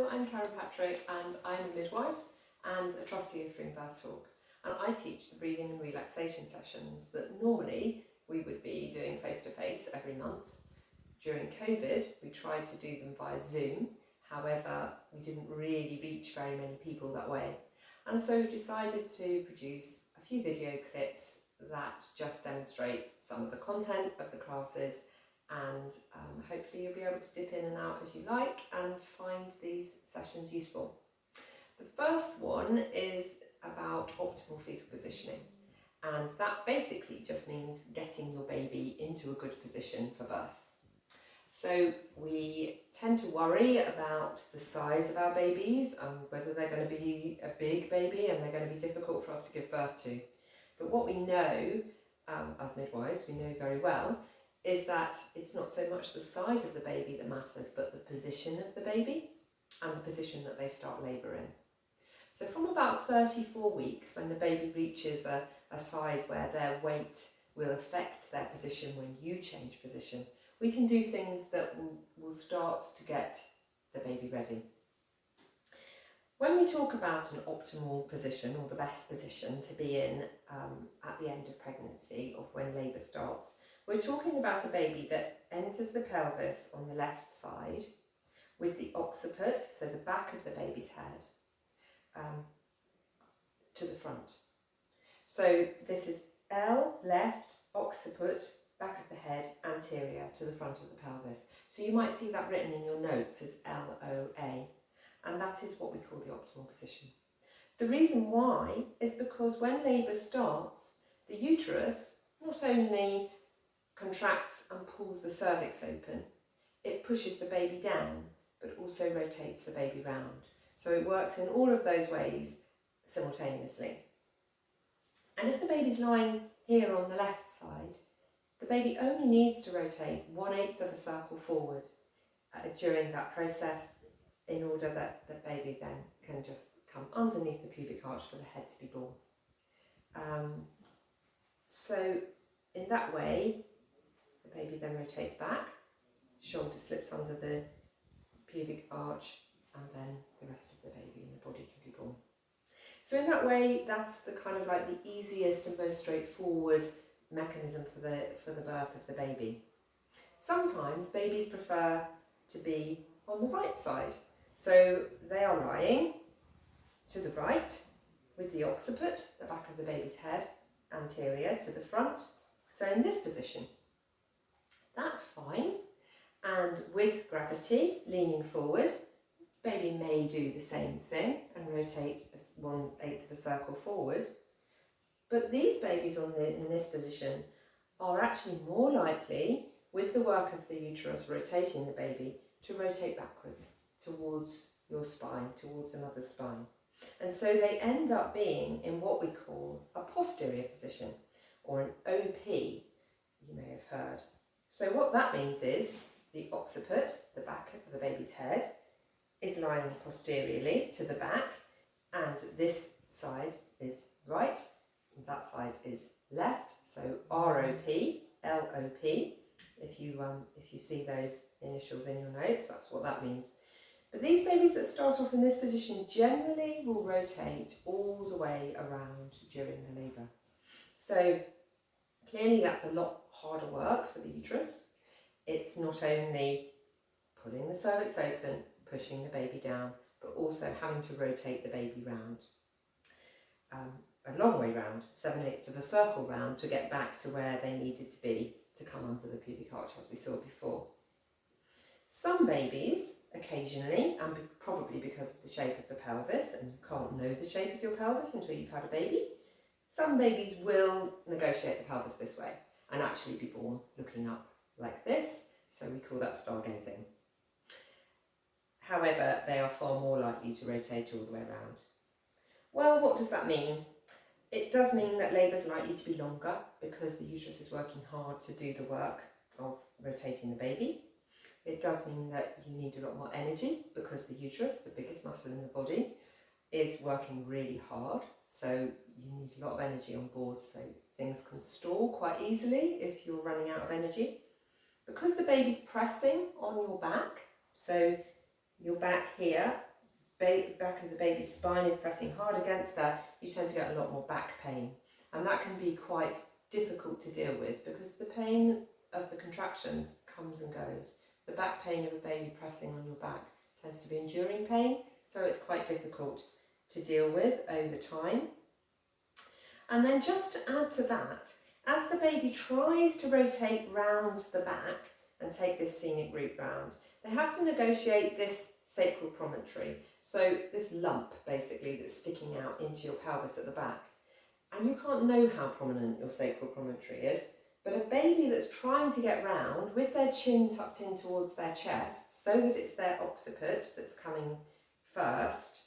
Hello, I'm Karen Patrick and I'm a midwife and a trustee of Free Birth Talk, and I teach the breathing and relaxation sessions that normally we would be doing face-to-face every month. During COVID we tried to do them via Zoom, however we didn't really reach very many people that way, and so decided to produce a few video clips that just demonstrate some of the content of the classes, and hopefully you'll be able to dip in and out as you like and find these sessions useful. The first one is about optimal fetal positioning, and that basically just means getting your baby into a good position for birth. So we tend to worry about the size of our babies and whether they're going to be a big baby and they're going to be difficult for us to give birth to. But what we know, as midwives, we know very well, is that it's not so much the size of the baby that matters, but the position of the baby and the position that they start labour in. So from about 34 weeks, when the baby reaches a size where their weight will affect their position when you change position, we can do things that will start to get the baby ready. When we talk about an optimal position, or the best position to be in at the end of pregnancy or when labour starts, we're talking about a baby that enters the pelvis on the left side with the occiput, so the back of the baby's head, to the front. So this is L, left, occiput, back of the head, anterior to the front of the pelvis. So you might see that written in your notes as LOA, and that is what we call the optimal position. The reason why is because when labour starts, the uterus not only contracts and pulls the cervix open, it pushes the baby down, but also rotates the baby round. So it works in all of those ways simultaneously. And if the baby's lying here on the left side, the baby only needs to rotate 1/8 of a circle forward during that process in order that the baby then can just come underneath the pubic arch for the head to be born. So in that way, the baby then rotates back, shoulder slips under the pubic arch, and then the rest of the baby and the body can be born. So in that way, that's the kind of like the easiest and most straightforward mechanism for the birth of the baby. Sometimes babies prefer to be on the right side, so they are lying to the right with the occiput, the back of the baby's head, anterior to the front. So in this position, that's fine, and with gravity leaning forward, baby may do the same thing and rotate 1/8 of a circle forward. But these babies in this position are actually more likely, with the work of the uterus rotating the baby, to rotate backwards towards your spine, towards the mother's spine. And so they end up being in what we call a posterior position, or an OP, you may have heard. So what that means is the occiput, the back of the baby's head, is lying posteriorly to the back, and this side is right, and that side is left. So ROP, LOP. If you see those initials in your notes, that's what that means. But these babies that start off in this position generally will rotate all the way around during the labour. So clearly that's a lot harder work for the uterus. It's not only pulling the cervix open, pushing the baby down, but also having to rotate the baby round. A long way round, 7/8 of a circle round, to get back to where they needed to be to come under the pubic arch, as we saw before. Some babies, occasionally, and probably because of the shape of the pelvis, and you can't know the shape of your pelvis until you've had a baby, some babies will negotiate the pelvis this way and actually be born looking up like this, so we call that stargazing. However, they are far more likely to rotate all the way around. Well, what does that mean? It does mean that labour is likely to be longer because the uterus is working hard to do the work of rotating the baby. It does mean that you need a lot more energy because the uterus, the biggest muscle in the body, is working really hard. So you need a lot of energy on board, so things can stall quite easily if you're running out of energy. Because the baby's pressing on your back, so your back here back of the baby's spine is pressing hard against there, you tend to get a lot more back pain. And that can be quite difficult to deal with because the pain of the contractions comes and goes. The back pain of a baby pressing on your back tends to be enduring pain, so it's quite difficult to deal with over time. And then just to add to that, as the baby tries to rotate round the back and take this scenic route round, they have to negotiate this sacral promontory, so this lump basically that's sticking out into your pelvis at the back. And you can't know how prominent your sacral promontory is, but a baby that's trying to get round with their chin tucked in towards their chest so that it's their occiput that's coming first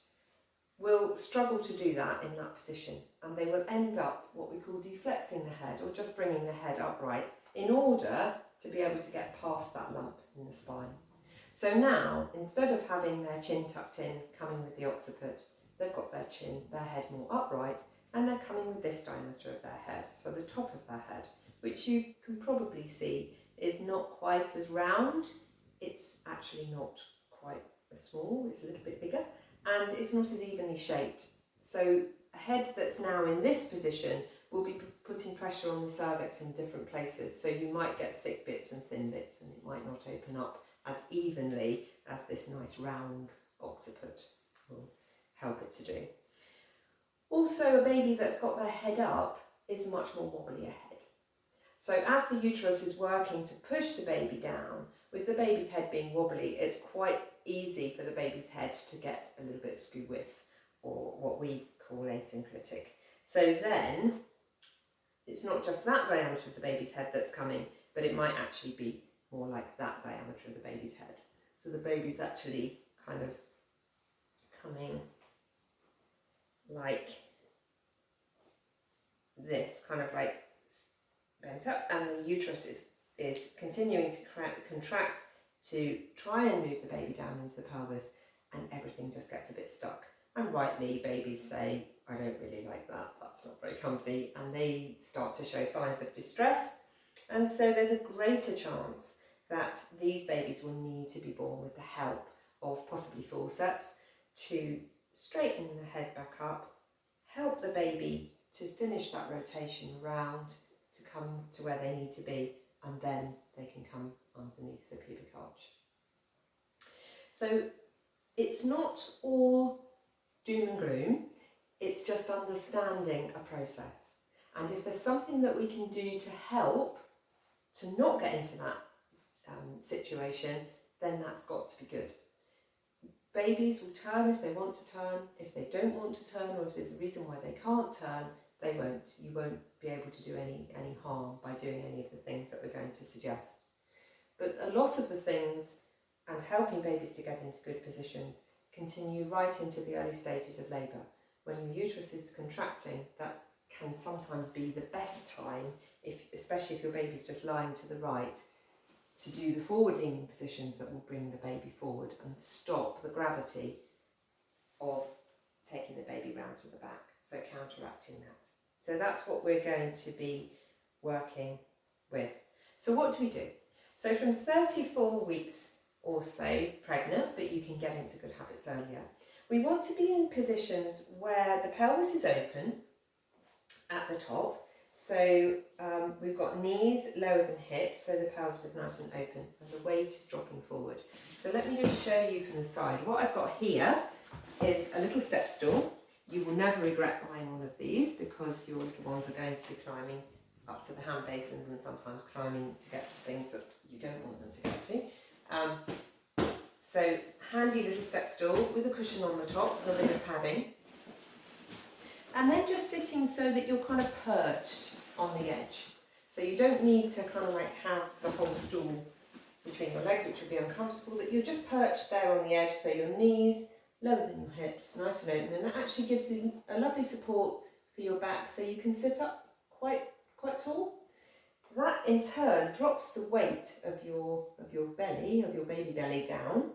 will struggle to do that in that position, and they will end up what we call deflexing the head, or just bringing the head upright in order to be able to get past that lump in the spine. So now, instead of having their chin tucked in, coming with the occiput, they've got their head more upright, and they're coming with this diameter of their head, so the top of their head, which you can probably see is not quite as round. It's actually not quite as small, it's a little bit bigger, and it's not as evenly shaped. So a head that's now in this position will be putting pressure on the cervix in different places, so you might get thick bits and thin bits, and it might not open up as evenly as this nice round occiput will help it to do. Also, a baby that's got their head up is much more wobbly ahead. So as the uterus is working to push the baby down, with the baby's head being wobbly, it's quite easy for the baby's head to get a little bit skew whiff, or what we call asynclitic. So then, it's not just that diameter of the baby's head that's coming, but it might actually be more like that diameter of the baby's head. So the baby's actually kind of coming like this, kind of like bent up, and the uterus is continuing to contract to try and move the baby down into the pelvis, and everything just gets a bit stuck. And rightly, babies say, I don't really like that, that's not very comfy, and they start to show signs of distress. And so there's a greater chance that these babies will need to be born with the help of possibly forceps to straighten the head back up, help the baby to finish that rotation around, to come to where they need to be, and then they can come underneath the pubic arch. So it's not all doom and gloom, it's just understanding a process. And if there's something that we can do to help to not get into that situation, then that's got to be good. Babies will turn if they want to turn. If they don't want to turn, or if there's a reason why they can't turn, they won't. You won't be able to do any harm by doing any of the things that we're going to suggest. But a lot of the things and helping babies to get into good positions continue right into the early stages of labour. When your uterus is contracting, that can sometimes be the best time, especially if your baby's just lying to the right, to do the forward leaning positions that will bring the baby forward and stop the gravity of taking the baby round to the back, so counteracting that. So that's what we're going to be working with. So what do? So from 34 weeks or so pregnant, but you can get into good habits earlier, we want to be in positions where the pelvis is open at the top. So we've got knees lower than hips, so the pelvis is nice and open and the weight is dropping forward. So let me just show you from the side. What I've got here is a little step stool. You will never regret buying one of these because your little ones are going to be climbing up to the hand basins and sometimes climbing to get to things that you don't want them to get to. So handy little step stool with a cushion on the top for a bit of padding. And then just sitting so that you're kind of perched on the edge. So you don't need to kind of like have the whole stool between your legs, which would be uncomfortable, that you're just perched there on the edge, so your knees lower than your hips, nice and open, and that actually gives you a lovely support for your back, so you can sit up quite tall. That in turn drops the weight of your belly, of your baby belly down,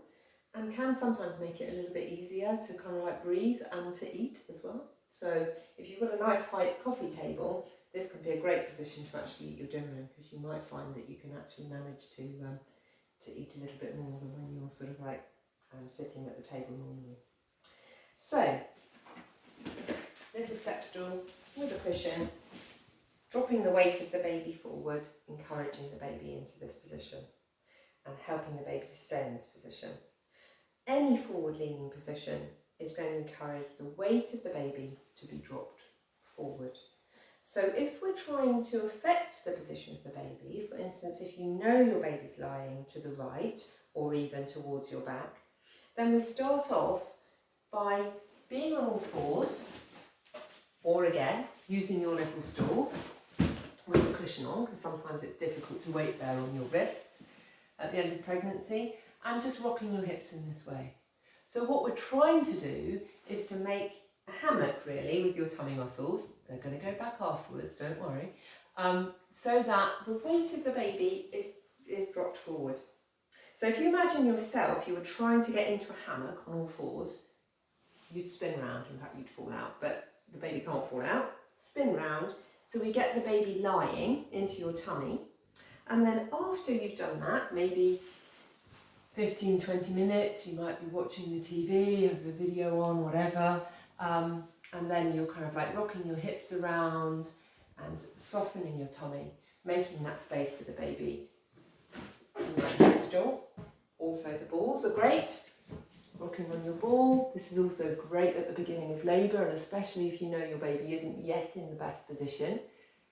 and can sometimes make it a little bit easier to kind of like breathe and to eat as well. So if you've got a nice high coffee table, this can be a great position to actually eat your dinner in, because you might find that you can actually manage to eat a little bit more than when you're sort of like sitting at the table normally. So, little step stool with a cushion, dropping the weight of the baby forward, encouraging the baby into this position and helping the baby to stay in this position. Any forward leaning position is going to encourage the weight of the baby to be dropped forward. So if we're trying to affect the position of the baby, for instance, if you know your baby's lying to the right or even towards your back, then we start off by being on all fours, or again, using your little stool with the cushion on, because sometimes it's difficult to wait there on your wrists at the end of pregnancy, and just rocking your hips in this way. So what we're trying to do is to make a hammock, really, with your tummy muscles. They're going to go back afterwards, don't worry, so that the weight of the baby is dropped forward. So if you imagine yourself, you were trying to get into a hammock on all fours, you'd spin round, in fact you'd fall out, but the baby can't fall out. Spin round, so we get the baby lying into your tummy, and then after you've done that, maybe 15-20 minutes, you might be watching the TV, have the video on, whatever, and then you're kind of like rocking your hips around and softening your tummy, making that space for the baby. Stool. Also the balls are great, rocking on your ball. This is also great at the beginning of labour, and especially if you know your baby isn't yet in the best position.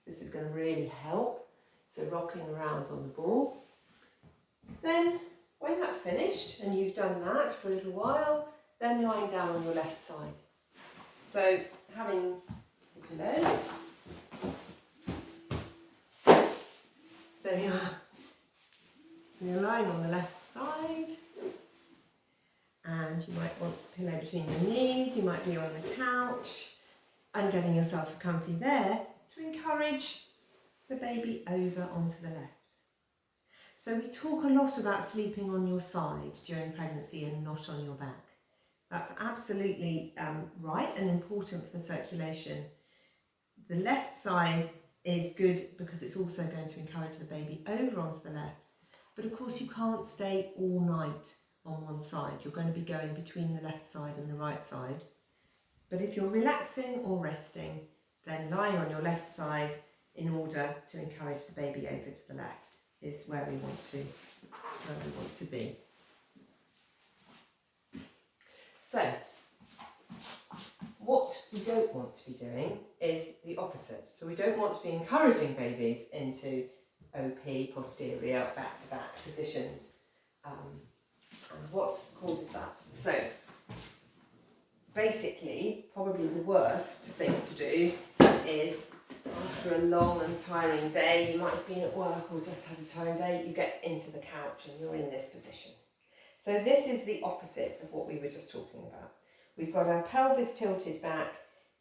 This is going to really help. So rocking around on the ball. Then when that's finished and you've done that for a little while, then lying down on your left side. So having the pillows. So you're lying on the left side, and you might want the pillow between your knees, you might be on the couch, and getting yourself comfy there to encourage the baby over onto the left. So we talk a lot about sleeping on your side during pregnancy and not on your back. That's absolutely right and important for circulation. The left side is good because it's also going to encourage the baby over onto the left. But of course you can't stay all night on one side. You're going to be going between the left side and the right side. But if you're relaxing or resting, then lying on your left side in order to encourage the baby over to the left is where we want to be. So, what we don't want to be doing is the opposite. So we don't want to be encouraging babies into OP, posterior, back-to-back positions. And what causes that? So, basically, probably the worst thing to do is, after a long and tiring day, you might have been at work or just had a tiring day, you get into the couch and you're in this position. So this is the opposite of what we were just talking about. We've got our pelvis tilted back,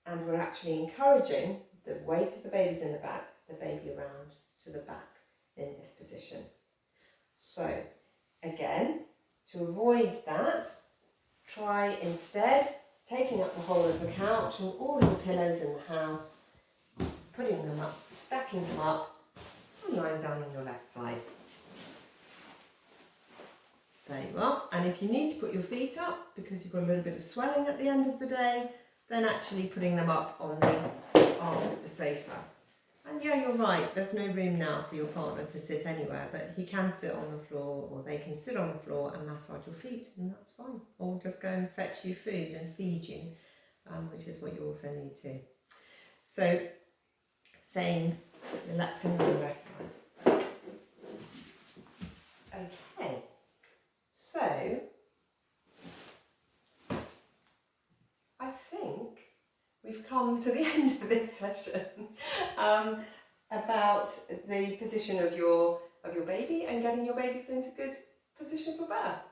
and we're actually encouraging the weight of the baby's in the back, the baby around to the back in this position. So again, to avoid that, try instead taking up the whole of the couch and all of the pillows in the house, putting them up, stacking them up, and lying down on your left side. There you are. And if you need to put your feet up because you've got a little bit of swelling at the end of the day, then actually putting them up on the arm of the sofa. And yeah, you're right, there's no room now for your partner to sit anywhere, but he can sit on the floor, or they can sit on the floor and massage your feet, and that's fine. Or just go and fetch you food and feed you, which is what you also need to. So, same, relaxing on the left side. Okay, so I think we've come to the end of this session about the position of your baby and getting your babies into good position for birth.